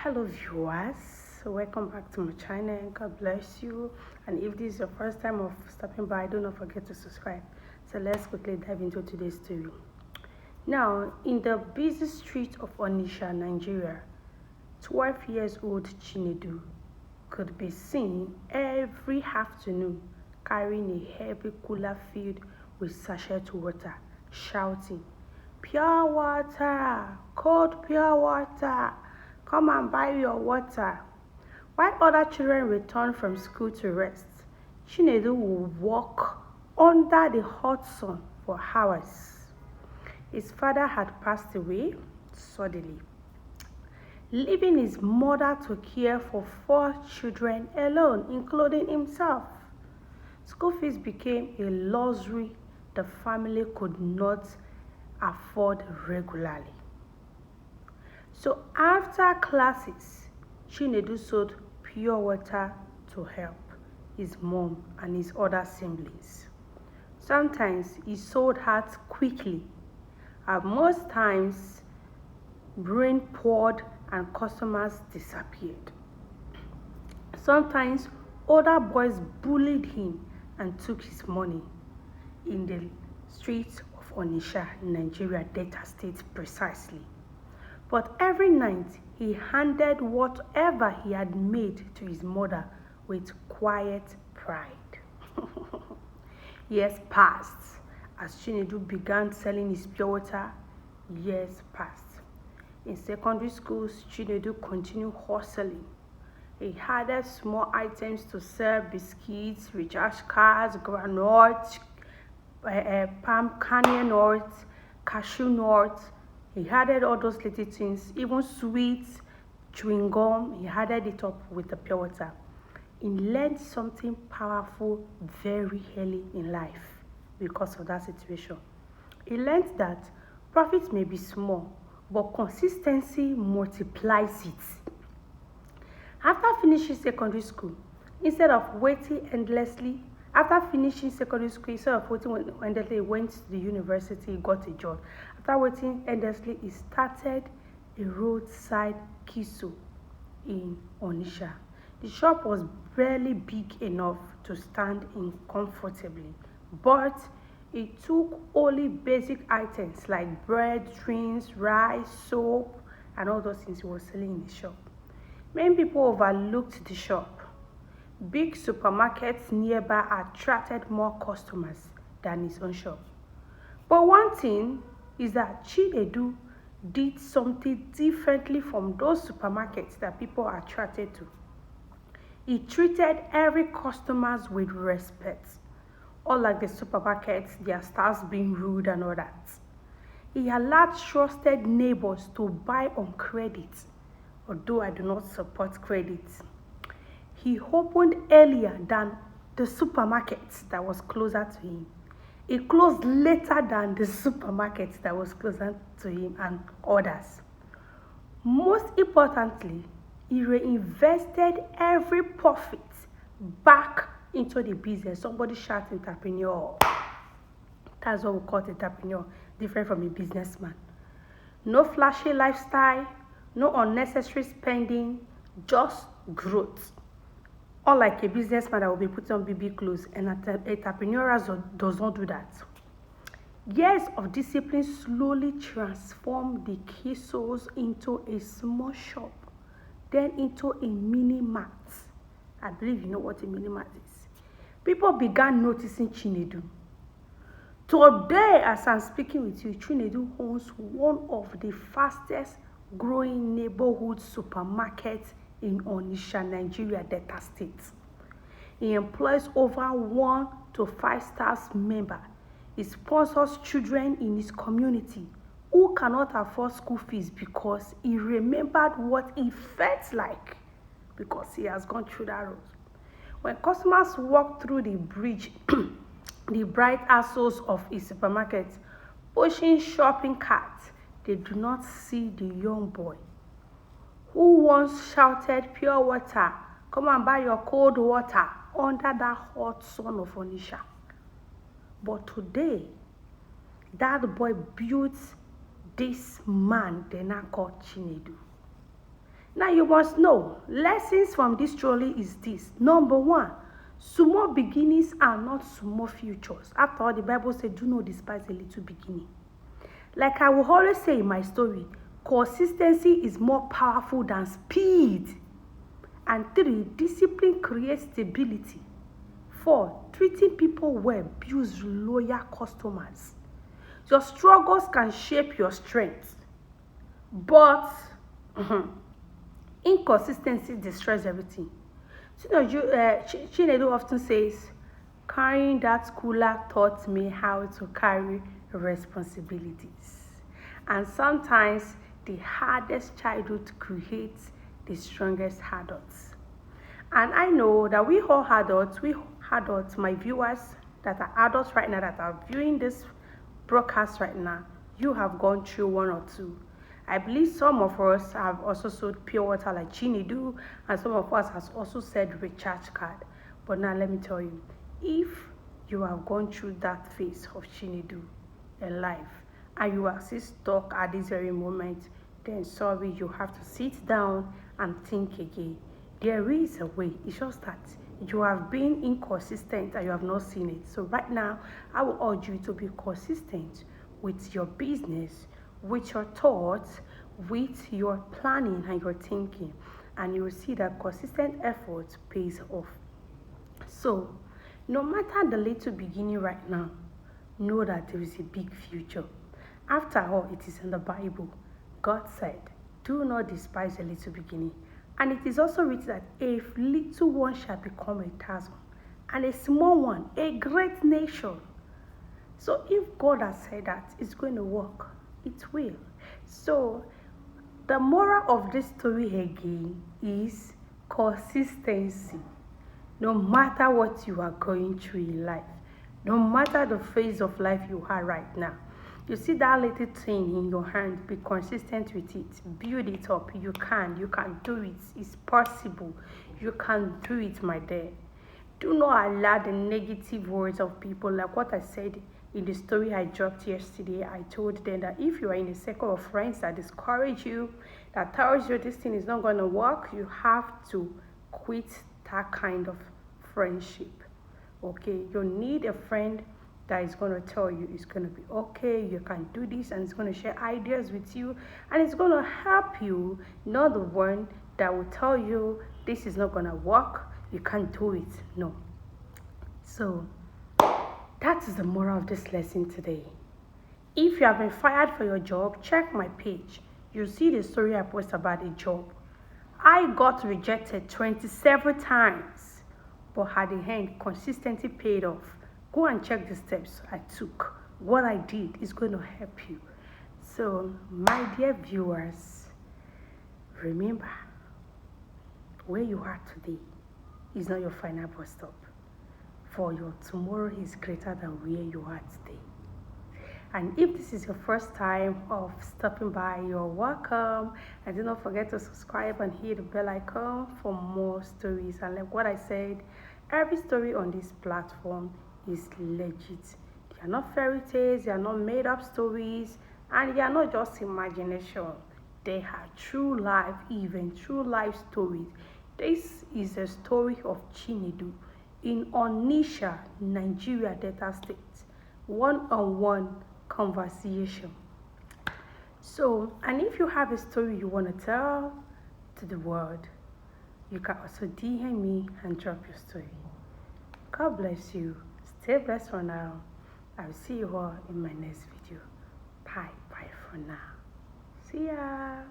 Hello viewers, welcome back to my channel. God bless you, and if this is your first time of stopping by, do not forget to subscribe. So let's quickly dive into today's story. Now, in the busy street of Onitsha, Nigeria, 12 years old Chinedu could be seen every afternoon carrying a heavy cooler filled with sachet water, shouting, "Pure water, cold pure water, come and buy your water." While other children returned from school to rest, Chinedu would walk under the hot sun for hours. His father had passed away suddenly, leaving his mother to care for 4 children alone, including himself. School fees became a luxury the family could not afford regularly. So after classes, Chinedu sold pure water to help his mom and his other siblings. Sometimes he sold out quickly, and most times rain poured and customers disappeared. Sometimes other boys bullied him and took his money in the streets of Onitsha, Nigeria, Delta State precisely. But every night he handed whatever he had made to his mother with quiet pride. Years passed as Chinedu began selling his pure water. Years passed. In secondary schools, Chinedu continued hustling. He added small items to sell: biscuits, recharge cards, granules, palm kernel nuts, cashew nuts. He added all those little things, even sweets, chewing gum. He added it up with the pure water. He learned something powerful very early in life because of that situation. He learned that profits may be small, but consistency multiplies it. After finishing secondary school, instead of waiting endlessly, he went to the university, got a job. After waiting endlessly, he started a roadside kiso in Onitsha. The shop was barely big enough to stand in comfortably, but it took only basic items like bread, drinks, rice, soap, and all those things he was selling in the shop. Many people overlooked the shop. Big supermarkets nearby attracted more customers than his own shop. But one thing is that Chinedu did something differently from those supermarkets that people are attracted to. He treated every customer with respect. Unlike the supermarkets, their staffs being rude and all that. He allowed trusted neighbors to buy on credit, although I do not support credit. He opened earlier than the supermarket that was closer to him. He closed later than the supermarket that was closer to him and others. Most importantly, he reinvested every profit back into the business. Somebody shout entrepreneur. That's what we call entrepreneur, different from a businessman. No flashy lifestyle, no unnecessary spending, just growth. Unlike a businessman that will be putting on BB clothes, an entrepreneur does not do that. Years of discipline slowly transformed the kisos into a small shop, then into a mini mart. I believe you know what a mini mart is. People began noticing Chinedu. Today, as I'm speaking with you, Chinedu owns one of the fastest growing neighborhood supermarkets in Onitsha, Nigeria, Delta State. He employs over 1 to 5 staff members. He sponsors children in his community who cannot afford school fees because he remembered what it felt like because he has gone through that road. When customers walk through the bridge, the bright assholes of his supermarket, pushing shopping carts, they do not see the young boy who once shouted, "Pure water, come and buy your cold water," under that hot sun of Onitsha. But today, that boy built this man they now call Chinedu. Now you must know, lessons from this story is this. Number one, small beginnings are not small futures. After all, the Bible says, do not despise a little beginning. Like I will always say in my story, consistency is more powerful than speed. And three, discipline creates stability. Four, treating people well builds loyal customers. Your struggles can shape your strength, but inconsistency destroys everything. So, Chinedu often says, carrying that cooler taught me how to carry responsibilities. And sometimes the hardest childhood creates the strongest adults. And I know that we adults, my viewers that are adults right now, that are viewing this broadcast right now, you have gone through one or two. I believe some of us have also sold pure water like Chinedu, and some of us has also said recharge card. But now let me tell you, if you have gone through that phase of Chinedu in life, and you are still stuck at this very moment, then sorry, you have to sit down and think again. There is a way. It's just that you have been inconsistent and you have not seen it. So right now, I will urge you to be consistent with your business, with your thoughts, with your planning and your thinking, and you will see that consistent effort pays off. So no matter the little beginning right now, know that there is a big future. After all, it is in the Bible. God said, do not despise a little beginning. And it is also written that a little one shall become 1,000, and a small one a great nation. So if God has said that it's going to work, it will. So the moral of this story again is consistency. No matter what you are going through in life, no matter the phase of life you are right now, you see that little thing in your hand, be consistent with it. Build it up. You can do it. It's possible. You can do it, my dear. Do not allow the negative words of people, like what I said in the story I dropped yesterday. I told them that if you are in a circle of friends that discourage you, that tells you this thing is not going to work, you have to quit that kind of friendship. Okay, you need a friend that is going to tell you it's going to be okay, you can do this, and it's going to share ideas with you, and it's going to help you, not the one that will tell you this is not going to work, you can't do it. No. So that is the moral of this lesson today. If you have been fired for your job, check my page. You'll see the story I post about a job. I got rejected 27 times, but at the end, consistency paid off. Go and check the steps I took. What I did is going to help you. So, my dear viewers, remember, where you are today is not your final bus stop. For your tomorrow is greater than where you are today. And if this is your first time of stopping by, you're welcome. And do not forget to subscribe and hit the bell icon for more stories. And like what I said, every story on this platform is legit. They are not fairy tales, they are not made up stories, and they are not just imagination. They are true life events, true life stories. This is a story of Chinedu in Onitsha, Nigeria, Delta State. One-on-one conversation. So, and if you have a story you want to tell to the world, you can also DM me and drop your story. God bless you. Stay blessed for now. I will see you all in my next video. Bye for now. See ya.